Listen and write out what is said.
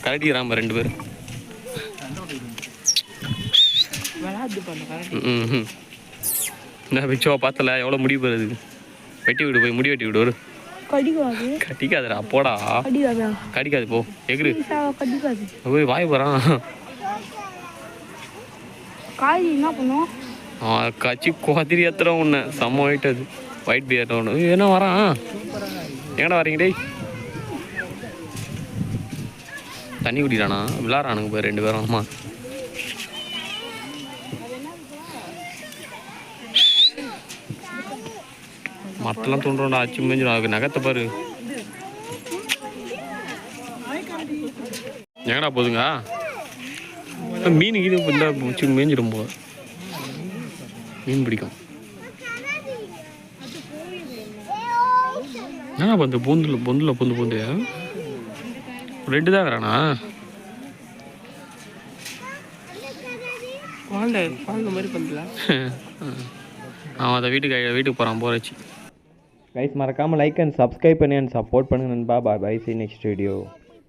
கரடிக்கிறாம 2 பேரும். என்ன பிச்சோ பார்த்தல எவ்வளோ முடி போகுது. வெட்டி விடு, போய் முடி வெட்டி விடு. ஒரு கட்டிக்காதுடா, போடா. கடிக்காது, போ. எகிரு போய் வாய் போகிறான். கச்சி குதிரி ஏத்துறோம் உன்னை. செம்ம ஒயிட் அது, ஒயிட் பியர் ஒன்று. என்ன வரான்? எங்கடா வரீங்க டேய்? தண்ணி குடிக்கிறானா? விளாட்றானுங்க போய் 2 பேரும். ஆமாம், மற்றெல்லாம் தோன்றோண்டா. அச்சு மேஞ்சிடும். நகத்தை பாரு. எங்கடா போதுங்க? மீன் கீது இந்த பூச்சி மேஞ்சிடும் போல. மீன் பிடிக்கும். ஏன்னா இந்த பொந்துல பொந்து 2 தான் இருக்கிறானா? அவன் அதை வீட்டுக்கு போகிறான் போறச்சு. கைஸ், மறக்காமல் லைக் அண்ட் சப்ஸ்கிரைப் பண்ணி அண்ட் சப்போர்ட் பண்ணுங்க நண்பா. பாய் பாய், see you next video.